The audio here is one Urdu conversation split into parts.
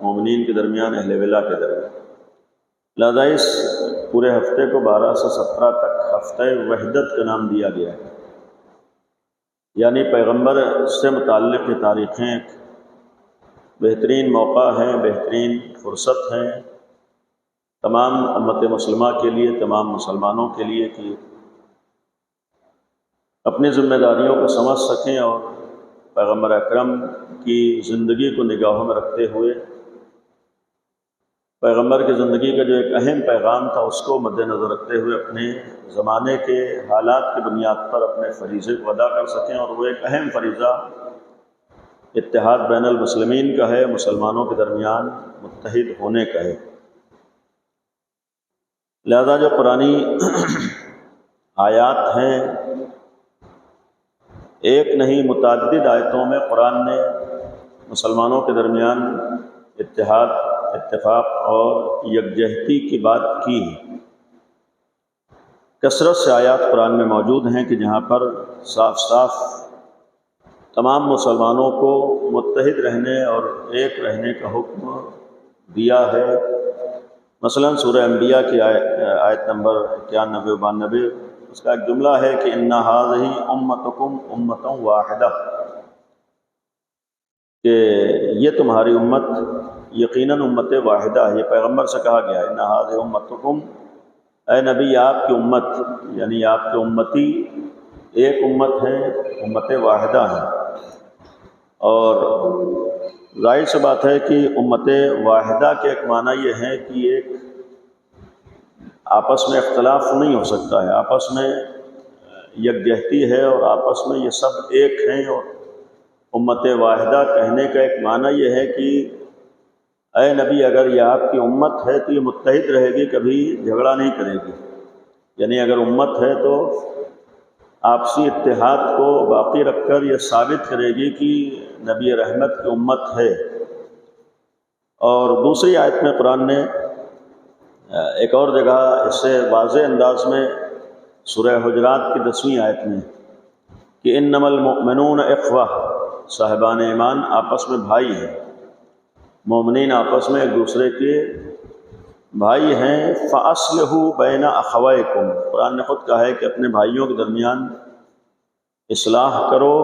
مومنین کے درمیان، اہل ولا کے درمیان۔ لہذا اس پورے ہفتے کو 12 سے 17 تک ہفتہ وحدت کا نام دیا گیا ہے، یعنی پیغمبر سے متعلق یہ تاریخیں ایک بہترین موقع ہیں، بہترین فرصت ہیں تمام امت مسلمہ کے لیے، تمام مسلمانوں کے لیے کہ اپنی ذمہ داریوں کو سمجھ سکیں اور پیغمبر اکرم کی زندگی کو نگاہوں میں رکھتے ہوئے پیغمبر کی زندگی کا جو ایک اہم پیغام تھا اس کو مد نظر رکھتے ہوئے اپنے زمانے کے حالات کی بنیاد پر اپنے فریضے کو ادا کر سکیں، اور وہ ایک اہم فریضہ اتحاد بین المسلمین کا ہے، مسلمانوں کے درمیان متحد ہونے کا ہے۔ لہذا جو قرآنی آیات ہیں، ایک نہیں متعدد آیتوں میں قرآن نے مسلمانوں کے درمیان اتحاد، اتفاق اور یکجہتی کی بات کی ہے۔ کثرت سے آیات قرآن میں موجود ہیں کہ جہاں پر صاف صاف تمام مسلمانوں کو متحد رہنے اور ایک رہنے کا حکم دیا ہے۔ مثلا سورہ انبیاء کی آیت نمبر 91 و 92، اس کا ایک جملہ ہے کہ ان ھذہ امتکم امۃ واحدہ، کہ یہ تمہاری امت یقیناً امت واحدہ ہے۔ یہ پیغمبر سے کہا گیا، ان ھذہ امتکم، اے نبی آپ کی امت یعنی آپ کے امتی ایک امت ہے، امت واحدہ ہے۔ اور ظاہر سی بات ہے کہ امت واحدہ کے ایک معنی یہ ہے کہ ایک آپس میں اختلاف نہیں ہو سکتا ہے، آپس میں یکجہتی ہے اور آپس میں یہ سب ایک ہیں۔ اور امت واحدہ کہنے کا ایک معنی یہ ہے کہ اے نبی اگر یہ آپ کی امت ہے تو یہ متحد رہے گی، کبھی جھگڑا نہیں کرے گی، یعنی اگر امت ہے تو آپسی اتحاد کو باقی رکھ کر یہ ثابت کرے گی کہ نبی رحمت کی امت ہے۔ اور دوسری آیت میں قرآن نے ایک اور جگہ اس سے واضح انداز میں سورہ حجرات کی 10ویں آیت میں کہ انما المؤمنون اخوہ، صاحبان ایمان آپس میں بھائی ہیں، مومنین آپس میں ایک دوسرے کے بھائی ہیں۔ فَأَصْلِحُوا بَيْنَ أَخَوَيْكُمْ، قرآن نے خود کہا ہے کہ اپنے بھائیوں کے درمیان اصلاح کرو۔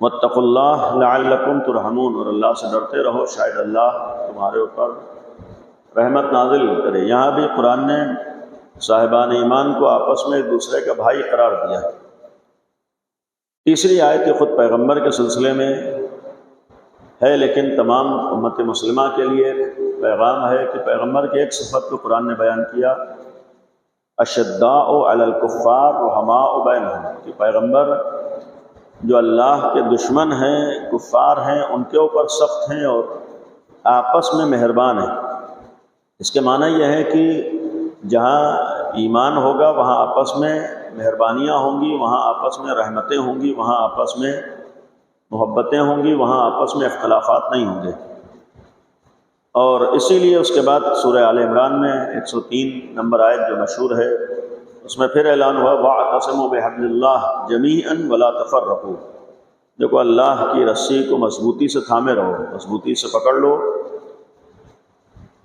وَاتَّقُوا اللَّهَ لَعَلَّكُمْ تُرْحَمُونَ، اور اللہ سے ڈرتے رہو شاید اللہ تمہارے اوپر رحمت نازل کرے۔ یہاں بھی قرآن نے صاحبان ایمان کو آپس میں ایک دوسرے کا بھائی قرار دیا۔ تیسری آیت یہ خود پیغمبر کے سلسلے میں ہے، لیکن تمام امت مسلمہ کے لیے ایک پیغام ہے کہ پیغمبر کے ایک صفت کو قرآن نے بیان کیا، اشداء علی الکفار رحماء بینہم، کہ پیغمبر جو اللہ کے دشمن ہیں، کفار ہیں، ان کے اوپر سخت ہیں اور آپس میں مہربان ہیں۔ اس کے معنی یہ ہے کہ جہاں ایمان ہوگا وہاں آپس میں مہربانیاں ہوں گی، وہاں آپس میں رحمتیں ہوں گی، وہاں آپس میں محبتیں ہوں گی، وہاں آپس میں اختلافات نہیں ہوں گے۔ اور اسی لیے اس کے بعد سورہ آل عمران میں 103 نمبر آیت جو مشہور ہے، اس میں پھر اعلان ہوا وَاعْتَصِمُوا بِحَبْلِ اللَّهِ جَمِيعًا وَلَا تَفَرَّقُوا، دیکھو اللہ کی رسی کو مضبوطی سے تھامے رہو، مضبوطی سے پکڑ لو،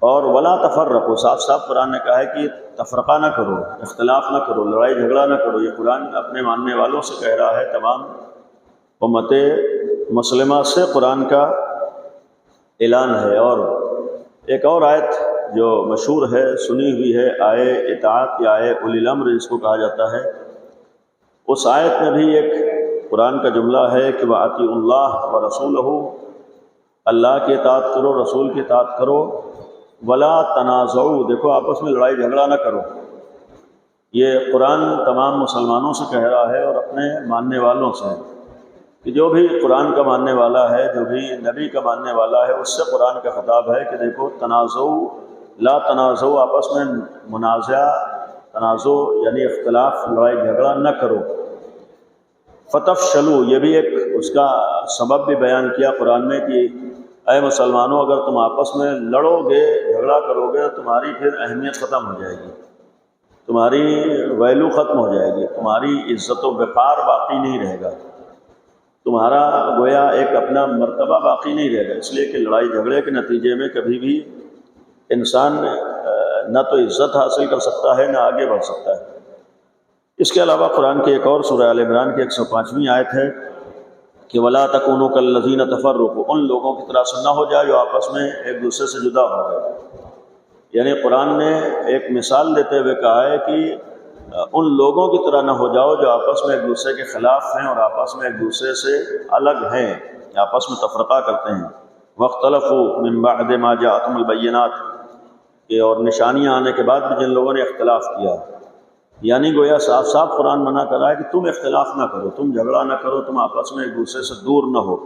اور ولا تفرقوا، صاف صاف قرآن نے کہا ہے کہ تفرقہ نہ کرو، اختلاف نہ کرو، لڑائی جھگڑا نہ کرو۔ یہ قرآن اپنے ماننے والوں سے کہہ رہا ہے، تمام امت مسلمہ سے قرآن کا اعلان ہے۔ اور ایک اور آیت جو مشہور ہے، سنی ہوئی ہے، آئے اطاعت یا آئے اولی الامر جس کو کہا جاتا ہے، اس آیت میں بھی ایک قرآن کا جملہ ہے کہ وَأَطِیعُوا اللَّهَ وَرَسُولَهُ، اللہ کی اطاعت کرو، رسول کی اطاعت کرو، ولا تنازعوا، دیکھو آپس میں لڑائی جھگڑا نہ کرو۔ یہ قرآن تمام مسلمانوں سے کہہ رہا ہے اور اپنے ماننے والوں سے، کہ جو بھی قرآن کا ماننے والا ہے، جو بھی نبی کا ماننے والا ہے، اس سے قرآن کا خطاب ہے کہ دیکھو تنازع، لا تنازع، آپس میں منازع، تنازع یعنی اختلاف، لڑائی جھگڑا نہ کرو۔ فتفشلوا، یہ بھی ایک اس کا سبب بھی بیان کیا قرآن میں کہ اے مسلمانوں اگر تم آپس میں لڑو گے، جھگڑا کرو گے، تمہاری پھر اہمیت ختم ہو جائے گی، تمہاری ویلو ختم ہو جائے گی، تمہاری عزت و وقار باقی نہیں رہے گا۔ تمہارا گویا ایک اپنا مرتبہ باقی نہیں رہے گا، اس لیے کہ لڑائی جھگڑے کے نتیجے میں کبھی بھی انسان نہ تو عزت حاصل کر سکتا ہے نہ آگے بڑھ سکتا ہے۔ اس کے علاوہ قرآن کی ایک اور سورہ آل عمران کی 105ویں آیت ہے کہ وَلَا تَكُونُوا كَالَّذِينَ تَفَرَّقُوا، ان لوگوں کی طرح سے نہ ہو جائے جو آپس میں ایک دوسرے سے جدا ہو گئے۔ یعنی قرآن نے ایک مثال دیتے ہوئے کہا ہے کہ ان لوگوں کی طرح نہ ہو جاؤ جو آپس میں ایک دوسرے کے خلاف ہیں اور آپس میں ایک دوسرے سے الگ ہیں، آپس میں تفرقہ کرتے ہیں۔ وَاخْتَلَفُوا مِن بَعْدِ مَا جَاءَتْهُمُ الْبَيِّنَاتُ، کہ اور نشانیاں آنے کے بعد بھی جن لوگوں نے اختلاف کیا، یعنی گویا صاف صاف قرآن منع کر رہا ہے کہ تم اختلاف نہ کرو، تم جھگڑا نہ کرو، تم آپس میں ایک دوسرے سے دور نہ ہو،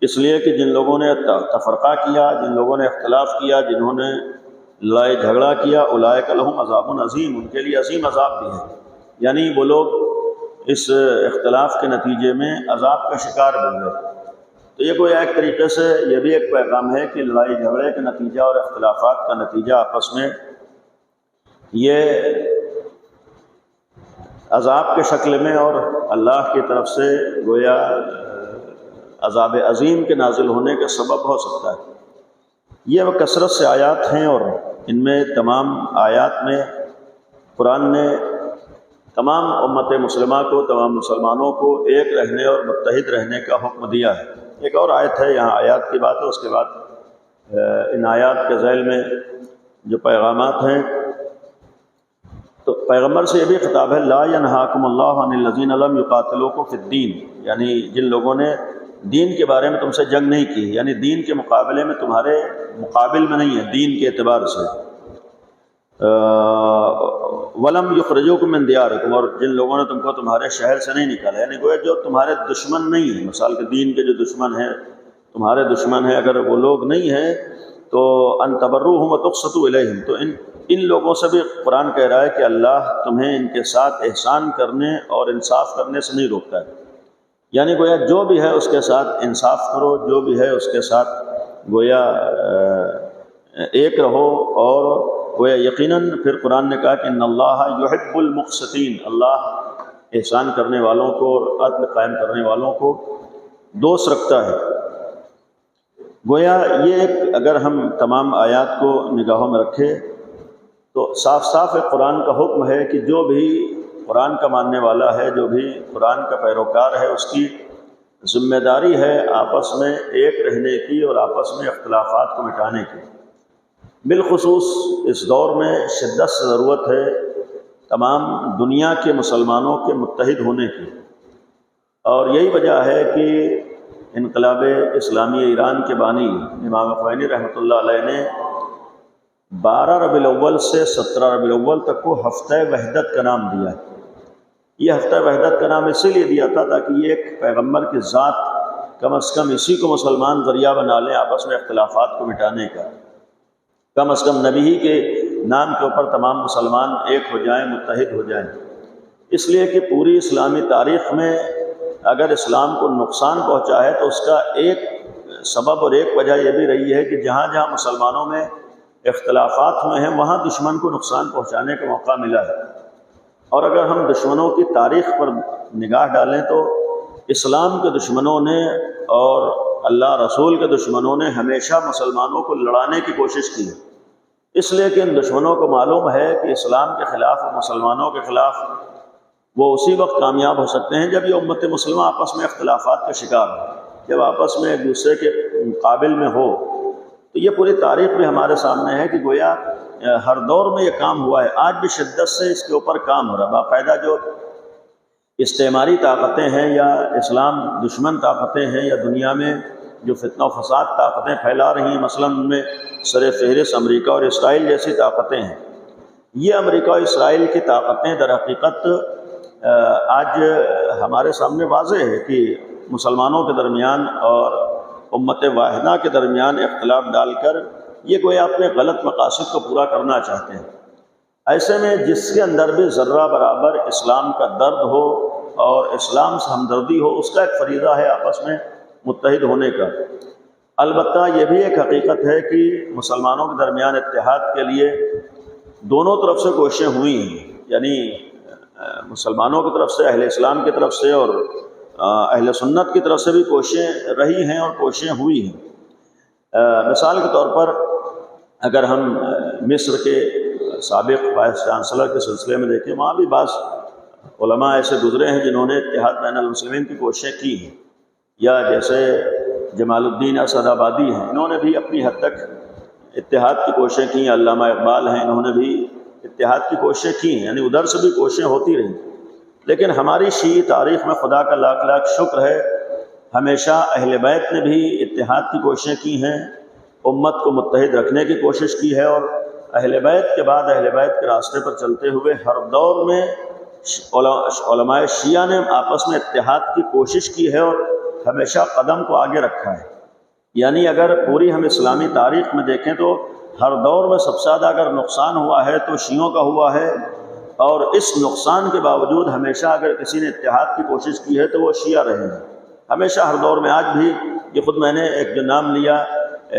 اس لیے کہ جن لوگوں نے تفرقہ کیا، جن لوگوں نے اختلاف کیا، جنہوں نے لڑائی جھگڑا کیا، اولئک لہم عذاب عظیم، ان کے لیے عظیم عذاب بھی ہے، یعنی وہ لوگ اس اختلاف کے نتیجے میں عذاب کا شکار بن گئے۔ تو یہ کوئی ایک طریقے سے یہ بھی ایک پیغام ہے کہ لڑائی جھگڑے کا نتیجہ اور اختلافات کا نتیجہ آپس میں یہ عذاب کے شکل میں اور اللہ کی طرف سے گویا عذاب عظیم کے نازل ہونے کا سبب ہو سکتا ہے۔ یہ وہ کثرت سے آیات ہیں، اور ان میں تمام آیات میں قرآن نے تمام امت مسلمہ کو، تمام مسلمانوں کو ایک رہنے اور متحد رہنے کا حکم دیا ہے۔ ایک اور آیت ہے، یہاں آیات کی بات ہے، اس کے بعد ان آیات کے ذیل میں جو پیغامات ہیں، تو پیغمبر سے یہ بھی خطاب ہے، لا ینہاکم اللہ عن الذین لم یقاتلوکم فی الدین، یعنی جن لوگوں نے دین کے بارے میں تم سے جنگ نہیں کی، یعنی دین کے مقابلے میں تمہارے مقابل میں نہیں ہے دین کے اعتبار سے، ولم یخرجوکم من دیارکم، اور جن لوگوں نے تم کو تمہارے شہر سے نہیں نکالا، یعنی گویا جو تمہارے دشمن نہیں ہیں، مثال کے دین کے جو دشمن ہیں، تمہارے دشمن ہیں، اگر وہ لوگ نہیں ہیں تو ان تبروہم وتقسطوا الیہم، تو ان لوگوں سے بھی قرآن کہہ رہا ہے کہ اللہ تمہیں ان کے ساتھ احسان کرنے اور انصاف کرنے سے نہیں روکتا ہے، یعنی گویا جو بھی ہے اس کے ساتھ انصاف کرو، جو بھی ہے اس کے ساتھ گویا ایک رہو، اور گویا یقیناً پھر قرآن نے کہا کہ ان اللہ یحب المقسطین، اللہ احسان کرنے والوں کو اور عدل قائم کرنے والوں کو دوست رکھتا ہے۔ گویا یہ ایک اگر ہم تمام آیات کو نگاہوں میں رکھیں تو صاف صاف ایک قرآن کا حکم ہے کہ جو بھی قرآن کا ماننے والا ہے، جو بھی قرآن کا پیروکار ہے، اس کی ذمہ داری ہے آپس میں ایک رہنے کی اور آپس میں اختلافات کو مٹانے کی۔ بالخصوص اس دور میں شدت سے ضرورت ہے تمام دنیا کے مسلمانوں کے متحد ہونے کی، اور یہی وجہ ہے کہ انقلاب اسلامی ایران کے بانی امام خمینی رحمۃ اللہ علیہ نے 12 ربیع الاول سے 17 ربیع الاول تک کو ہفتہ وحدت کا نام دیا ہے۔ یہ ہفتہ وحدت کا نام اسی لیے دیا تھا تاکہ یہ ایک پیغمبر کی ذات کم از کم اسی کو مسلمان ذریعہ بنا لیں آپس میں اختلافات کو مٹانے کا، کم از کم نبی ہی کے نام کے اوپر تمام مسلمان ایک ہو جائیں، متحد ہو جائیں۔ اس لیے کہ پوری اسلامی تاریخ میں اگر اسلام کو نقصان پہنچا ہے تو اس کا ایک سبب اور ایک وجہ یہ بھی رہی ہے کہ جہاں جہاں مسلمانوں میں اختلافات ہوئے ہیں وہاں دشمن کو نقصان پہنچانے کا موقع ملا ہے۔ اور اگر ہم دشمنوں کی تاریخ پر نگاہ ڈالیں تو اسلام کے دشمنوں نے اور اللہ رسول کے دشمنوں نے ہمیشہ مسلمانوں کو لڑانے کی کوشش کی ہے، اس لیے کہ ان دشمنوں کو معلوم ہے کہ اسلام کے خلاف اور مسلمانوں کے خلاف وہ اسی وقت کامیاب ہو سکتے ہیں جب یہ امت مسلمہ آپس میں اختلافات کا شکار ہو، جب آپس میں ایک دوسرے کے مقابل میں ہو۔ تو یہ پوری تاریخ بھی ہمارے سامنے ہے کہ گویا ہر دور میں یہ کام ہوا ہے، آج بھی شدت سے اس کے اوپر کام ہو رہا ہے۔ باقاعدہ جو استعماری طاقتیں ہیں یا اسلام دشمن طاقتیں ہیں یا دنیا میں جو فتنہ و فساد طاقتیں پھیلا رہی ہیں، مثلاً ان میں سر فہرست امریکہ اور اسرائیل جیسی طاقتیں ہیں۔ یہ امریکہ اور اسرائیل کی طاقتیں در حقیقت آج ہمارے سامنے واضح ہے کہ مسلمانوں کے درمیان اور امت واحدہ کے درمیان اختلاف ڈال کر یہ کوئی اپنے غلط مقاصد کو پورا کرنا چاہتے ہیں۔ ایسے میں جس کے اندر بھی ذرہ برابر اسلام کا درد ہو اور اسلام سے ہمدردی ہو، اس کا ایک فریضہ ہے آپس میں متحد ہونے کا۔ البتہ یہ بھی ایک حقیقت ہے کہ مسلمانوں کے درمیان اتحاد کے لیے دونوں طرف سے کوششیں ہوئی ہیں، یعنی مسلمانوں کی طرف سے، اہل اسلام کی طرف سے اور اہل سنت کی طرف سے بھی کوششیں رہی ہیں اور کوششیں ہوئی ہیں۔ مثال کے طور پر اگر ہم مصر کے سابق وائس چانسلر کے سلسلے میں دیکھیں، وہاں بھی بعض علماء ایسے گزرے ہیں جنہوں نے اتحاد بین المسلمین کی کوششیں کی ہیں، یا جیسے جمال الدین اسد آبادی ہیں، انہوں نے بھی اپنی حد تک اتحاد کی کوششیں کی ہیں۔ علامہ اقبال ہیں، انہوں نے بھی اتحاد کی کوششیں کی ہیں، یعنی ادھر سے بھی کوششیں ہوتی رہیں۔ لیکن ہماری شیعی تاریخ میں خدا کا لاکھ لاکھ شکر ہے، ہمیشہ اہل بیت نے بھی اتحاد کی کوششیں کی ہیں، امت کو متحد رکھنے کی کوشش کی ہے، اور اہل بیت کے بعد اہل بیت کے راستے پر چلتے ہوئے ہر دور میں علماء شیعہ نے آپس میں اتحاد کی کوشش کی ہے اور ہمیشہ قدم کو آگے رکھا ہے۔ یعنی اگر پوری ہم اسلامی تاریخ میں دیکھیں تو ہر دور میں سب سے زیادہ اگر نقصان ہوا ہے تو شیعوں کا ہوا ہے، اور اس نقصان کے باوجود ہمیشہ اگر کسی نے اتحاد کی کوشش کی ہے تو وہ شیعہ رہے ہیں، ہمیشہ ہر دور میں۔ آج بھی یہ خود میں نے ایک جو نام لیا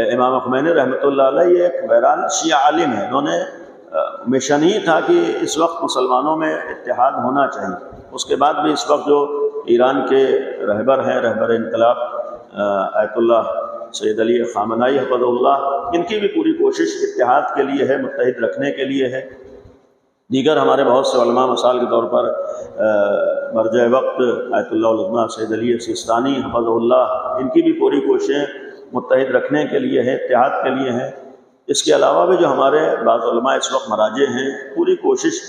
امام خمینی رحمۃ اللہ علیہ، یہ ایک بہرحال شیعہ عالم ہے، انہوں نے مشن ہی تھا کہ اس وقت مسلمانوں میں اتحاد ہونا چاہیے۔ اس کے بعد بھی اس وقت جو ایران کے رہبر ہیں، رہبر انقلاب آیت اللہ سید علی خامنائی حفظہ اللہ، ان کی بھی پوری کوشش اتحاد کے لیے ہے، متحد رکھنے کے لیے ہے۔ دیگر ہمارے بہت سے علماء، مثال کے طور پر مرجع وقت آیت اللہ العظمہ سید علی سیستانی حفظہ اللہ، ان کی بھی پوری کوششیں متحد رکھنے کے لیے ہے، اتحاد کے لیے ہیں۔ اس کے علاوہ بھی جو ہمارے بعض علماء اس وقت مراجع ہیں، پوری کوشش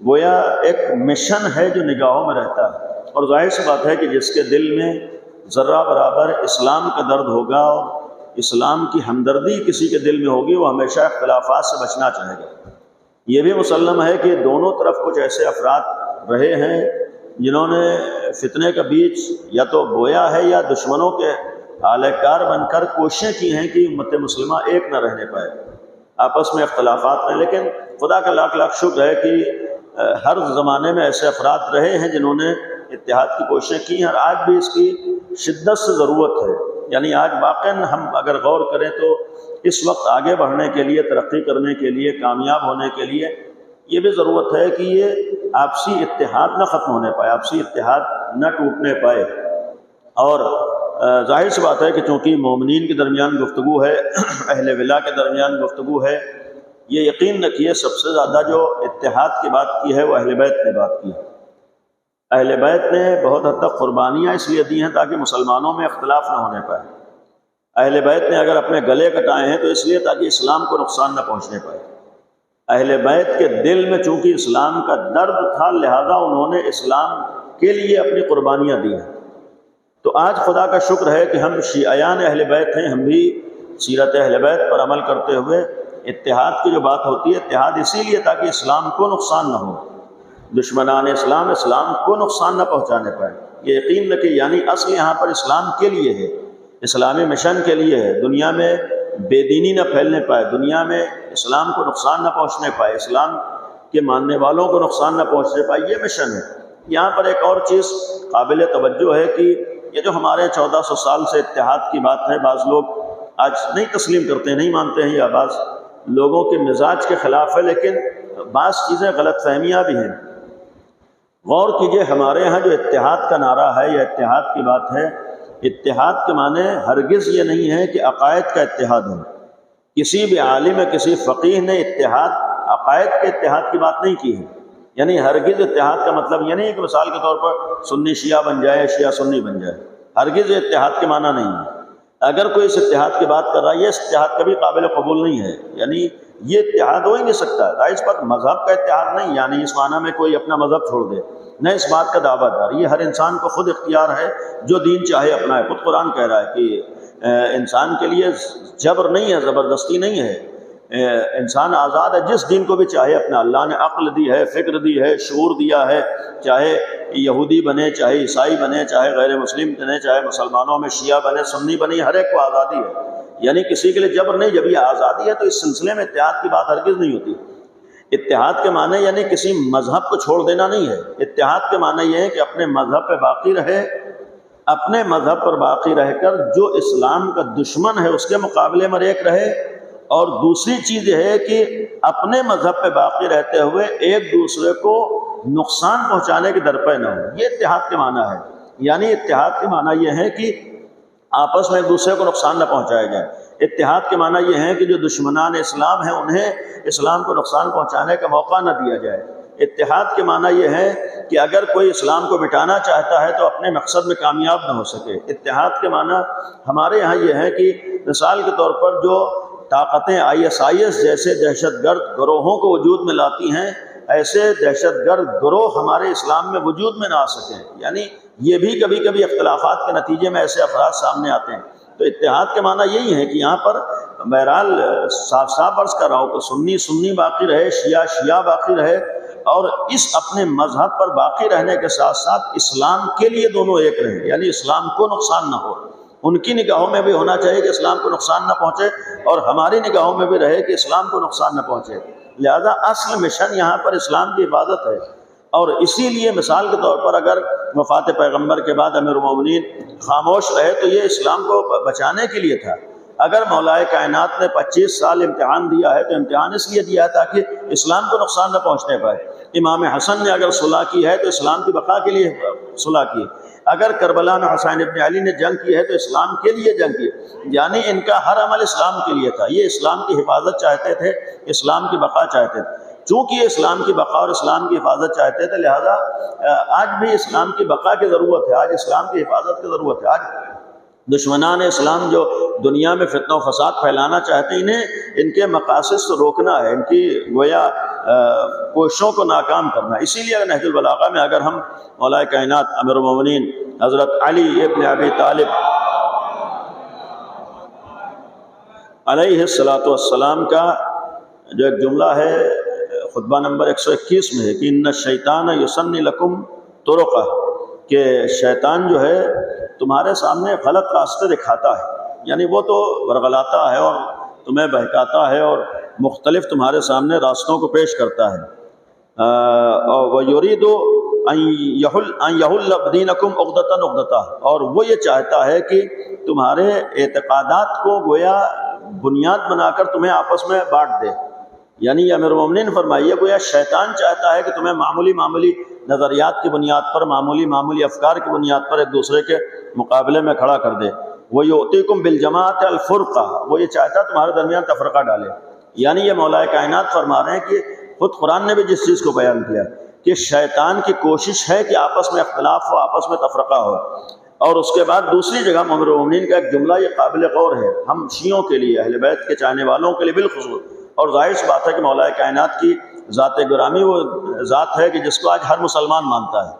گویا ایک مشن ہے جو نگاہوں میں رہتا ہے، اور ظاہر سی بات ہے کہ جس کے دل میں ذرہ برابر اسلام کا درد ہوگا اور اسلام کی ہمدردی کسی کے دل میں ہوگی، وہ ہمیشہ اختلافات سے بچنا چاہے گا۔ یہ بھی مسلم ہے کہ دونوں طرف کچھ ایسے افراد رہے ہیں جنہوں نے فتنے کا بیج یا تو بویا ہے یا دشمنوں کے اعلی کار بن کر کوششیں کی ہیں کہ امت مسلمہ ایک نہ رہنے پائے، آپس میں اختلافات ہیں۔ لیکن خدا کا لاکھ لاکھ شکر ہے کہ ہر زمانے میں ایسے افراد رہے ہیں جنہوں نے اتحاد کی کوششیں کی ہیں، اور آج بھی اس کی شدت سے ضرورت ہے۔ یعنی آج واقعاً ہم اگر غور کریں تو اس وقت آگے بڑھنے کے لیے، ترقی کرنے کے لیے، کامیاب ہونے کے لیے یہ بھی ضرورت ہے کہ یہ آپسی اتحاد نہ ختم ہونے پائے، آپسی اتحاد نہ ٹوٹنے پائے۔ اور ظاہر سی بات ہے کہ چونکہ مومنین کے درمیان گفتگو ہے، اہل ولا کے درمیان گفتگو ہے، یہ یقین رکھیے سب سے زیادہ جو اتحاد کی بات کی ہے وہ اہل بیت نے بات کی ہے۔ اہل بیت نے بہت حد تک قربانیاں اس لیے دی ہیں تاکہ مسلمانوں میں اختلاف نہ ہونے پائے۔ اہل بیت نے اگر اپنے گلے کٹائے ہیں تو اس لیے تاکہ اسلام کو نقصان نہ پہنچنے پائے۔ اہل بیت کے دل میں چونکہ اسلام کا درد تھا، لہذا انہوں نے اسلام کے لیے اپنی قربانیاں دی ہیں۔ تو آج خدا کا شکر ہے کہ ہم شیعیان اہل بیت ہیں، ہم بھی سیرت اہل بیت پر عمل کرتے ہوئے اتحاد کی جو بات ہوتی ہے، اتحاد اسی لیے تاکہ اسلام کو نقصان نہ ہو، دشمنان اسلام اسلام کو نقصان نہ پہنچانے پائے۔ یہ یقین رکھیں، یعنی اصل یہاں پر اسلام کے لیے ہے، اسلامی مشن کے لیے ہے، دنیا میں بے دینی نہ پھیلنے پائے، دنیا میں اسلام کو نقصان نہ پہنچنے پائے، اسلام کے ماننے والوں کو نقصان نہ پہنچنے پائے، یہ مشن ہے۔ یہاں پر ایک اور چیز قابل توجہ ہے کہ یہ جو ہمارے 1400 سال سے اتحاد کی بات ہے، بعض لوگ آج نہیں تسلیم کرتے، نہیں مانتے ہیں، یا بعض لوگوں کے مزاج کے خلاف ہے، لیکن بعض چیزیں غلط فہمیاں بھی ہیں۔ غور کیجئے، ہمارے ہاں جو اتحاد کا نعرہ ہے یا اتحاد کی بات ہے، اتحاد کے معنی ہرگز یہ نہیں ہے کہ عقائد کا اتحاد ہو۔ کسی بھی عالم، کسی فقیہ نے اتحاد، عقائد کے اتحاد کی بات نہیں کی ہے۔ یعنی ہرگز اتحاد کا مطلب یہ نہیں کہ مثال کے طور پر سنی شیعہ بن جائے، شیعہ سنی بن جائے، ہرگز اتحاد کے معنی نہیں ہے۔ اگر کوئی اس اتحاد کی بات کر رہا ہے، یہ اتحاد کبھی قابل قبول نہیں ہے، یعنی یہ اتحاد ہو ہی نہیں سکتا ہے۔ اس پر مذہب کا اتحاد نہیں، یعنی اس معنی میں کوئی اپنا مذہب چھوڑ دے، نہ اس بات کا دعویٰ دار۔ یہ ہر انسان کو خود اختیار ہے، جو دین چاہے اپنائے۔ خود قرآن کہہ رہا ہے کہ انسان کے لیے جبر نہیں ہے، زبردستی نہیں ہے، انسان آزاد ہے، جس دین کو بھی چاہے اپنا۔ اللہ نے عقل دی ہے، فکر دی ہے، شعور دیا ہے، چاہے یہودی بنے، چاہے عیسائی بنے، چاہے غیر مسلم بنے، چاہے مسلمانوں میں شیعہ بنے، سنی بنے، ہر ایک کو آزادی ہے، یعنی کسی کے لیے جبر نہیں۔ جب یہ آزادی ہے تو اس سلسلے میں اتحاد کی بات ہرگز نہیں ہوتی۔ اتحاد کے معنی یعنی کسی مذہب کو چھوڑ دینا نہیں ہے۔ اتحاد کے معنی یہ ہے کہ اپنے مذہب پہ باقی رہے، اپنے مذہب پر باقی رہ کر جو اسلام کا دشمن ہے اس کے مقابلے میں ایک رہے، اور دوسری چیز یہ ہے کہ اپنے مذہب پہ باقی رہتے ہوئے ایک دوسرے کو نقصان پہنچانے کے درپے نہ ہو۔ یہ اتحاد کے معنی ہے۔ یعنی اتحاد کے معنی یہ ہے کہ آپس میں ایک دوسرے کو نقصان نہ پہنچایا جائے۔ اتحاد کے معنی یہ ہے کہ جو دشمنان اسلام ہیں انہیں اسلام کو نقصان پہنچانے کا موقع نہ دیا جائے۔ اتحاد کے معنی یہ ہے کہ اگر کوئی اسلام کو مٹانا چاہتا ہے تو اپنے مقصد میں کامیاب نہ ہو سکے۔ اتحاد کے معنی ہمارے یہاں یہ ہے کہ مثال کے طور پر جو طاقتیں IS جیسے دہشت گرد گروہوں کو وجود میں لاتی ہیں، ایسے دہشت گرد گروہ ہمارے اسلام میں وجود میں نہ آ سکیں، یعنی یہ بھی کبھی کبھی اختلافات کے نتیجے میں ایسے افراد سامنے آتے ہیں۔ تو اتحاد کے معنی یہی ہے کہ یہاں پر بہرحال صاف صاف عرض کر رہا ہوں کہ سنی سنی باقی رہے، شیعہ شیعہ باقی رہے، اور اس اپنے مذہب پر باقی رہنے کے ساتھ ساتھ اسلام کے لیے دونوں ایک رہیں، یعنی اسلام کو نقصان نہ ہو۔ ان کی نگاہوں میں بھی ہونا چاہیے کہ اسلام کو نقصان نہ پہنچے، اور ہماری نگاہوں میں بھی رہے کہ اسلام کو نقصان نہ پہنچے۔ لہذا اصل مشن یہاں پر اسلام کی حفاظت ہے، اور اسی لیے مثال کے طور پر اگر وفات پیغمبر کے بعد امیر المومنین خاموش رہے تو یہ اسلام کو بچانے کے لیے تھا۔ اگر مولا کائنات نے 25 سال امتحان دیا ہے تو امتحان اس لیے دیا ہے تاکہ اسلام کو نقصان نہ پہنچنے پائے۔ امام حسن نے اگر صلح کی ہے تو اسلام کی بقا کے لیے صلح کی، اگر کربلا میں حسین ابن علی نے جنگ کی ہے تو اسلام کے لیے جنگ کی، یعنی ان کا ہر عمل اسلام کے لیے تھا۔ یہ اسلام کی حفاظت چاہتے تھے، اسلام کی بقا چاہتے تھے۔ چونکہ یہ اسلام کی بقا اور اسلام کی حفاظت چاہتے تھے، لہذا آج بھی اسلام کی بقا کی ضرورت ہے، آج اسلام کی حفاظت کی ضرورت ہے۔ آج دشمنان اسلام جو دنیا میں فتنہ و فساد پھیلانا چاہتے ہیں، انہیں ان کے مقاصد سے روکنا ہے، ان کی گویا کوششوں کو ناکام کرنا۔ اسی لیے نہج البلاغہ میں اگر ہم مولا کائنات امیر المومنین حضرت علی ابن ابی طالب علیہ السلام کا جو ایک جملہ ہے خطبہ نمبر 121 میں ہے کہ ان الشیطان یسنی لکم طرقہ، کہ شیطان جو ہے تمہارے سامنے غلط راستے دکھاتا ہے، یعنی وہ تو ورغلاتا ہے اور تمہیں بہکاتا ہے اور مختلف تمہارے سامنے راستوں کو پیش کرتا ہے۔ وَيُرِيدُ أَن يَحُلَّ دِينَكُمْ عُقْدَةً عُقْدَةً، اور وہ یہ چاہتا ہے کہ تمہارے اعتقادات کو گویا بنیاد بنا کر تمہیں آپس میں بانٹ دے۔ یعنی امیر المومنین فرمائیے گویا شیطان چاہتا ہے کہ تمہیں معمولی نظریات کی بنیاد پر، معمولی افکار کی بنیاد پر ایک دوسرے کے مقابلے میں کھڑا کر دے۔ وَيُعْطِيكُمْ بِالْجَمَاعَةِ الْفُرْقَةَ، وہ یہ چاہتا ہے تمہارے درمیان تفرقہ ڈالے۔ یعنی یہ مولا کائنات فرما رہے ہیں کہ خود قرآن نے بھی جس چیز کو بیان کیا کہ شیطان کی کوشش ہے کہ آپس میں اختلاف ہو، آپس میں تفرقہ ہو۔ اور اس کے بعد دوسری جگہ امیر المومنین کا ایک جملہ یہ قابل غور ہے ہم شیعوں کے لیے، اہل بیت کے چاہنے والوں کے لیے بالخصوص، اور ظاہر سی بات ہے کہ مولا کائنات کی ذات گرامی وہ ذات ہے کہ جس کو آج ہر مسلمان مانتا ہے،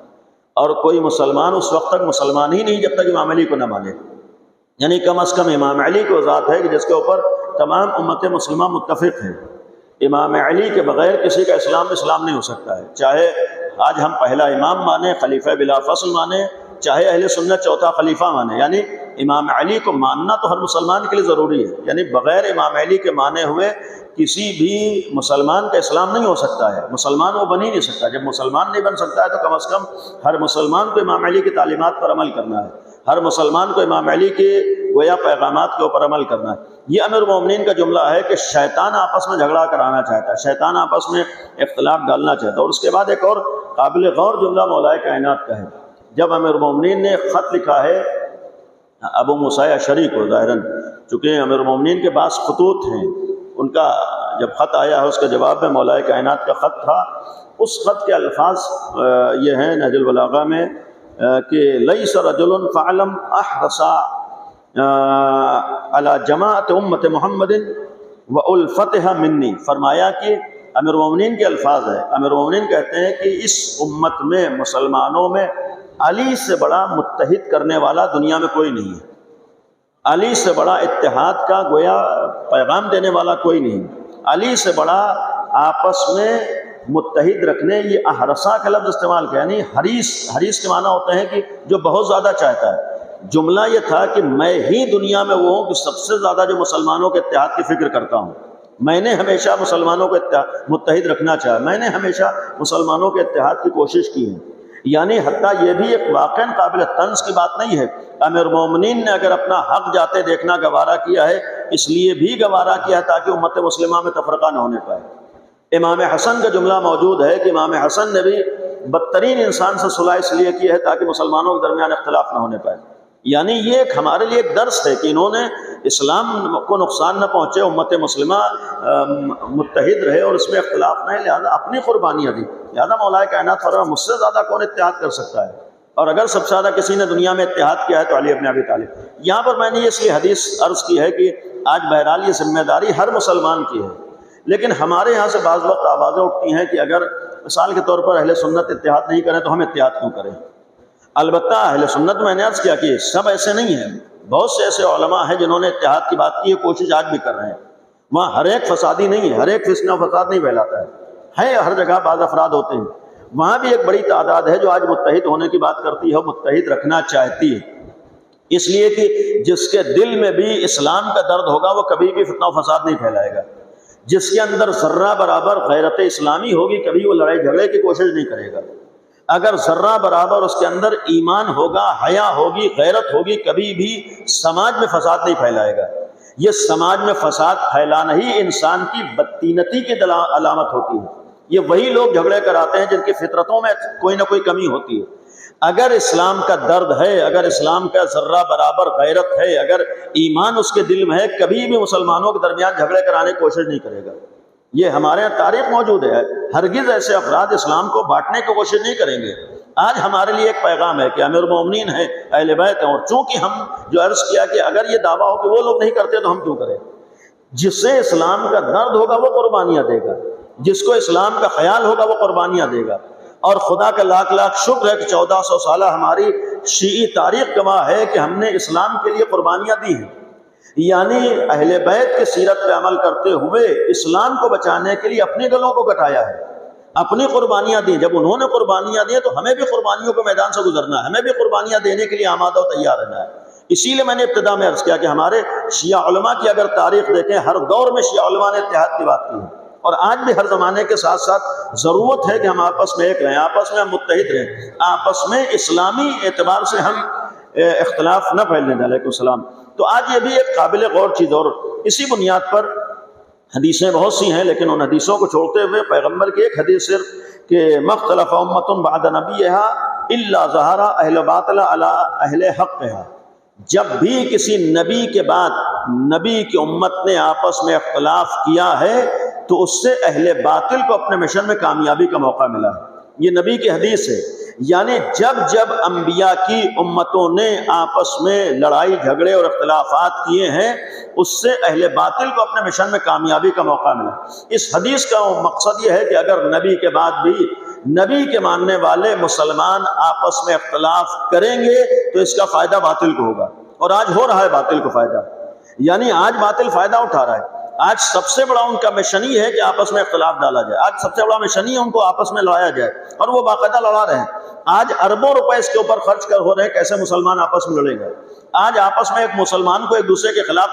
اور کوئی مسلمان اس وقت تک مسلمان ہی نہیں جب تک امام علی کو نہ مانے۔ یعنی کم از کم امام علی کو ذات ہے کہ جس کے اوپر تمام امت مسلمہ متفق ہیں۔ امام علی کے بغیر کسی کا اسلام نہیں ہو سکتا ہے، چاہے آج ہم پہلا امام مانیں، خلیفہ بلا فصل مانیں، چاہے اہل سنت چوتھا خلیفہ مانیں، یعنی امام علی کو ماننا تو ہر مسلمان کے لیے ضروری ہے۔ یعنی بغیر امام علی کے مانے ہوئے کسی بھی مسلمان کا اسلام نہیں ہو سکتا ہے، مسلمان وہ بن ہی نہیں سکتا۔ جب مسلمان نہیں بن سکتا ہے تو کم از کم ہر مسلمان کو امام علی کی تعلیمات پر عمل کرنا ہے، ہر مسلمان کو امام علی کے گویا پیغامات کے اوپر عمل کرنا ہے۔ یہ امیر المومنین کا جملہ ہے کہ شیطان آپس میں جھگڑا کرانا چاہتا ہے، شیطان آپس میں اختلاف ڈالنا چاہتا ہے۔ اور اس کے بعد ایک اور قابل غور جملہ مولا کائنات کا ہے، جب امیر المومنین نے خط لکھا ہے ابو موسیٰ اشعری کو، ظاہراً چونکہ امیر المومنین کے بعض خطوط ہیں، ان کا جب خط آیا ہے اس کے جواب میں مولا کائنات کا خط تھا۔ اس خط کے الفاظ یہ ہیں نہج البلاغہ میں کہ لیس رجل فعلم احرص علی جماعت امت محمد والفتح منی، فرمایا کہ امیر المومنین کے الفاظ ہیں، امیر المومنین کہتے ہیں کہ اس امت میں مسلمانوں میں علی سے بڑا متحد کرنے والا دنیا میں کوئی نہیں ہے، علی سے بڑا اتحاد کا گویا پیغام دینے والا کوئی نہیں، علی سے بڑا آپس میں متحد رکھنے، یہ احرسا کا لفظ استعمال کیا، یعنی حریص کے معنی ہوتے ہیں کہ جو بہت زیادہ چاہتا ہے۔ جملہ یہ تھا کہ میں ہی دنیا میں وہ ہوں کہ سب سے زیادہ جو مسلمانوں کے اتحاد کی فکر کرتا ہوں، میں نے ہمیشہ مسلمانوں کو متحد رکھنا چاہا، میں نے ہمیشہ مسلمانوں کے اتحاد کی کوشش کی ہے۔ یعنی حتیٰ یہ بھی ایک واقعاً قابل طنز کی بات نہیں ہے، امیر مومنین نے اگر اپنا حق جاتے دیکھنا گوارا کیا ہے، اس لیے بھی گوارا کیا ہے تاکہ امت مسلمہ میں تفرقہ نہ ہونے پائے۔ امام حسن کا جملہ موجود ہے کہ امام حسن نے بھی بدترین انسان سے صلح اس لیے کی ہے تاکہ مسلمانوں کے درمیان اختلاف نہ ہونے پائے۔ یعنی یہ ایک ہمارے لیے ایک درس ہے کہ انہوں نے اسلام کو نقصان نہ پہنچے، امت مسلمہ متحد رہے اور اس میں اختلاف نہ ہے، لہذا اپنی قربانیاں دی۔ لہذا مولا کائنات فرمایا مجھ سے زیادہ کون اتحاد کر سکتا ہے، اور اگر سب سے زیادہ کسی نے دنیا میں اتحاد کیا ہے تو علی بن ابی طالب۔ یہاں پر میں نے اس لیے حدیث عرض کی ہے کہ آج بہرحال یہ ذمہ داری ہر مسلمان کی ہے، لیکن ہمارے یہاں سے بعض وقت آوازیں اٹھتی ہیں کہ اگر مثال کے طور پر اہل سنت اتحاد نہیں کریں تو ہم اتحاد کیوں کریں۔ البتہ اہل سنت میں نے عرض کیا کہ سب ایسے نہیں ہیں، بہت سے ایسے علماء ہیں جنہوں نے اتحاد کی بات کی ہے، کوشش آج بھی کر رہے ہیں۔ وہاں ہر ایک فسادی نہیں ہے، ہر ایک فتنہ و فساد نہیں پھیلاتا ہے ہر جگہ بعض افراد ہوتے ہیں، وہاں بھی ایک بڑی تعداد ہے جو آج متحد ہونے کی بات کرتی ہے، متحد رکھنا چاہتی ہے، اس لیے کہ جس کے دل میں بھی اسلام کا درد ہوگا وہ کبھی بھی فتنہ و فساد نہیں پھیلائے گا، جس کے اندر ذرہ برابر غیرت اسلامی ہوگی کبھی وہ لڑائی جھگڑے کی کوشش نہیں کرے گا، اگر ذرہ برابر اس کے اندر ایمان ہوگا، حیا ہوگی، غیرت ہوگی، کبھی بھی سماج میں فساد نہیں پھیلائے گا۔ یہ سماج میں فساد پھیلانا ہی انسان کی بدتینتی کی علامت ہوتی ہے، یہ وہی لوگ جھگڑے کراتے ہیں جن کی فطرتوں میں کوئی نہ کوئی کمی ہوتی ہے۔ اگر اسلام کا درد ہے، اگر اسلام کا ذرہ برابر غیرت ہے، اگر ایمان اس کے دل میں ہے، کبھی بھی مسلمانوں کے درمیان جھگڑے کرانے کی کوشش نہیں کرے گا۔ یہ ہمارے یہاں تاریخ موجود ہے، ہرگز ایسے افراد اسلام کو بانٹنے کی کوشش نہیں کریں گے۔ آج ہمارے لیے ایک پیغام ہے کہ امیر المومنین ہیں، اہل بیت ہیں، اور چونکہ ہم جو عرض کیا کہ اگر یہ دعویٰ ہو کہ وہ لوگ نہیں کرتے تو ہم کیوں کریں۔ جس سے اسلام کا درد ہوگا وہ قربانیاں دے گا، جس کو اسلام کا خیال ہوگا وہ قربانیاں دے گا، اور خدا کا لاکھ لاکھ شکر ہے کہ 1400 سالہ ہماری شیعی تاریخ گواہ ہے کہ ہم نے اسلام کے لیے قربانیاں دی ہیں، یعنی اہل بیت کے سیرت پہ عمل کرتے ہوئے اسلام کو بچانے کے لیے اپنے گلوں کو کٹایا ہے، اپنی قربانیاں دی۔ جب انہوں نے قربانیاں دی تو ہمیں بھی قربانیوں کے میدان سے گزرنا ہے، ہمیں بھی قربانیاں دینے کے لیے آمادہ و تیار رہنا ہے۔ اسی لیے میں نے ابتدا میں عرض کیا کہ ہمارے شیعہ علماء کی اگر تاریخ دیکھیں، ہر دور میں شیعہ علماء نے اتحاد کی بات کی ہے، اور آج بھی ہر زمانے کے ساتھ ساتھ ضرورت ہے کہ ہم آپس میں ایک رہیں، آپس میں ہم متحد رہیں، آپس میں اسلامی اعتبار سے ہم اختلاف نہ پھیلنے دیں۔ علیکم السلام۔ تو آج یہ بھی ایک قابل غور چیز، اور اسی بنیاد پر حدیثیں بہت سی ہیں، لیکن ان حدیثوں کو چھوڑتے ہوئے پیغمبر کی ایک حدیث صرف کہ مختلف امت بعد نبیہا الا ظہر اہل باطل علی اہل حقہا، جب بھی کسی نبی کے بعد نبی کی امت نے آپس میں اختلاف کیا ہے تو اس سے اہل باطل کو اپنے مشن میں کامیابی کا موقع ملا ہے۔ یہ نبی کی حدیث ہے، یعنی جب جب انبیاء کی امتوں نے آپس میں لڑائی جھگڑے اور اختلافات کیے ہیں، اس سے اہل باطل کو اپنے مشن میں کامیابی کا موقع ملا۔ اس حدیث کا مقصد یہ ہے کہ اگر نبی کے بعد بھی نبی کے ماننے والے مسلمان آپس میں اختلاف کریں گے تو اس کا فائدہ باطل کو ہوگا، اور آج ہو رہا ہے باطل کو فائدہ، یعنی آج باطل فائدہ اٹھا رہا ہے۔ آج سب سے بڑا ان کا مشن ہی ہے کہ آپس میں اختلاف ڈالا جائے، آج سب سے بڑا مشن ہی ہے ان کو آپس میں لڑایا جائے، اور وہ باقاعدہ لڑا رہے ہیں۔ آج اربوں روپے اس کے اوپر خرچ ہو رہے ہیں کیسے مسلمان آپس میں لڑیں گے۔ آج آپس میں ایک مسلمان کو ایک دوسرے کے خلاف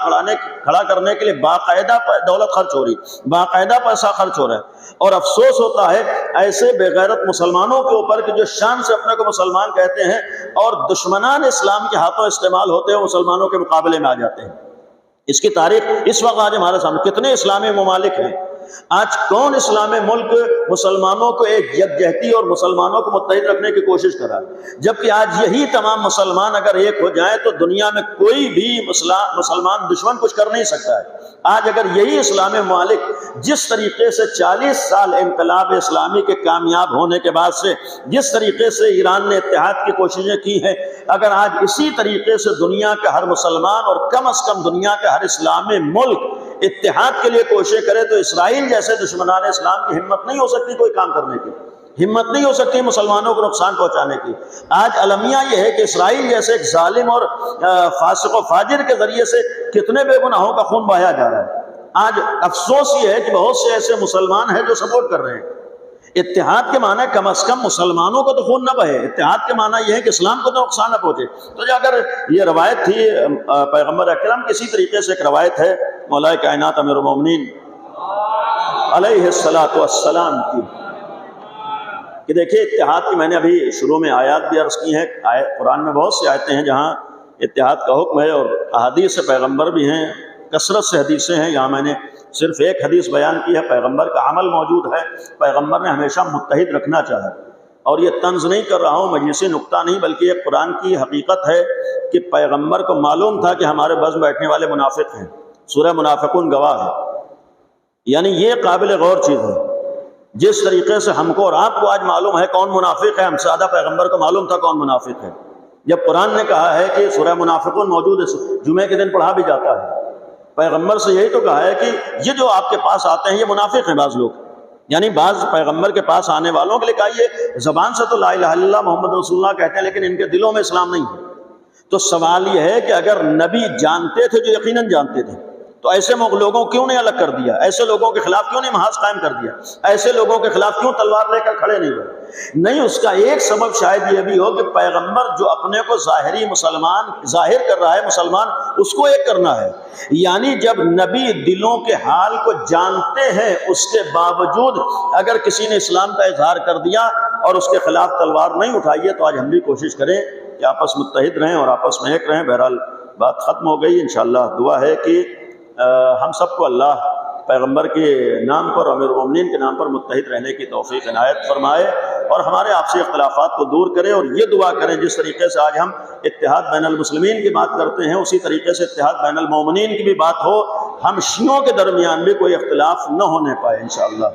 کھڑا کرنے کے لیے باقاعدہ دولت خرچ ہو رہی، باقاعدہ پیسہ خرچ ہو رہا ہے، اور افسوس ہوتا ہے ایسے بے غیرت مسلمانوں کے اوپر کہ جو شان سے اپنے کو مسلمان کہتے ہیں اور دشمنان اسلام کے ہاتھوں استعمال ہوتے ہیں، مسلمانوں کے مقابلے میں آ جاتے ہیں۔ اس کی تاریخ اس وقت آج ہمارے سامنے کتنے اسلامی ممالک ہیں، آج کون اسلامی ملک مسلمانوں کو ایک یکجہتی اور مسلمانوں کو متحد رکھنے کی کوشش کرا، جبکہ آج یہی تمام مسلمان اگر ایک ہو جائیں تو دنیا میں کوئی بھی مسلمان دشمن کچھ کر نہیں سکتا ہے۔ آج اگر یہی اسلامی ممالک جس طریقے سے 40 سال انقلاب اسلامی کے کامیاب ہونے کے بعد سے جس طریقے سے ایران نے اتحاد کی کوششیں کی ہیں، اگر آج اسی طریقے سے دنیا کا ہر مسلمان اور کم از کم دنیا کا ہر اسلامی ملک اتحاد کے لیے کوشش کرے تو اسرائیل جیسے دشمنان اسلام کی ہمت نہیں ہو سکتی کوئی کام کرنے کی، ہمت نہیں ہو سکتی مسلمانوں کو نقصان پہنچانے کی۔ آج المیہ یہ ہے کہ اسرائیل جیسے ایک ظالم اور فاسق و فاجر کے ذریعے سے کتنے بے گناہوں کا خون بہایا جا رہا ہے۔ آج افسوس یہ ہے کہ بہت سے ایسے مسلمان ہیں جو سپورٹ کر رہے ہیں۔ اتحاد کے معنی کم از کم مسلمانوں کو تو خون نہ بہے، اتحاد کے معنی یہ ہے کہ اسلام کو تو نقصان نہ پہنچے۔ تو جو اگر یہ روایت تھی پیغمبر اکرم کسی طریقے سے ایک روایت ہے مولا کائنات امیر المومنین علیہ الصلوۃ والسلام کی کہ دیکھیے اتحاد کی، میں نے ابھی شروع میں آیات بھی عرض کی ہیں، قرآن میں بہت سی آیتیں ہیں جہاں اتحاد کا حکم ہے، اور احادیث پیغمبر بھی ہیں، کثرت سے حدیثیں ہیں۔ یہاں میں نے صرف ایک حدیث بیان کی ہے، پیغمبر کا عمل موجود ہے، پیغمبر نے ہمیشہ متحد رکھنا چاہا، اور یہ طنز نہیں کر رہا ہوں، مجلسی نکتہ نہیں، بلکہ یہ قرآن کی حقیقت ہے کہ پیغمبر کو معلوم تھا کہ ہمارے بس بیٹھنے والے منافق ہیں، سورہ منافقون گواہ ہے۔ یعنی یہ قابل غور چیز ہے، جس طریقے سے ہم کو اور آپ کو آج معلوم ہے کون منافق ہے، ہم سادہ پیغمبر کو معلوم تھا کون منافق ہے۔ جب قرآن نے کہا ہے کہ سورہ منافقون موجود ہے، جمعے کے دن پڑھا بھی جاتا ہے، پیغمبر سے یہی تو کہا ہے کہ یہ جو آپ کے پاس آتے ہیں یہ منافق ہیں بعض لوگ، یعنی بعض پیغمبر کے پاس آنے والوں کے لیے کہا یہ زبان سے تو لا الہ الا اللہ محمد رسول اللہ کہتے ہیں، لیکن ان کے دلوں میں اسلام نہیں ہے۔ تو سوال یہ ہے کہ اگر نبی جانتے تھے، جو یقیناً جانتے تھے، تو ایسے لوگوں کیوں نہیں الگ کر دیا؟ ایسے لوگوں کے خلاف کیوں نہیں محاذ قائم کر دیا؟ ایسے لوگوں کے خلاف کیوں تلوار لے کر کھڑے نہیں ہوئے؟ نہیں، اس کا ایک سبب شاید یہ بھی ہو کہ پیغمبر جو اپنے کو ظاہری مسلمان ظاہر کر رہا ہے، مسلمان، اس کو ایک کرنا ہے۔ یعنی جب نبی دلوں کے حال کو جانتے ہیں، اس کے باوجود اگر کسی نے اسلام کا اظہار کر دیا اور اس کے خلاف تلوار نہیں اٹھائی ہے، تو آج ہم بھی کوشش کریں کہ آپس متحد رہیں اور آپس میں ایک رہیں۔ بہرحال بات ختم ہو گئی، انشاءاللہ دعا ہے کہ ہم سب کو اللہ پیغمبر کے نام پر، امیر المومنین کے نام پر متحد رہنے کی توفیق عنایت فرمائے، اور ہمارے آپسی اختلافات کو دور کرے، اور یہ دعا کریں جس طریقے سے آج ہم اتحاد بین المسلمین کی بات کرتے ہیں، اسی طریقے سے اتحاد بین المومنین کی بھی بات ہو، ہم شیعوں کے درمیان بھی کوئی اختلاف نہ ہونے پائے انشاءاللہ۔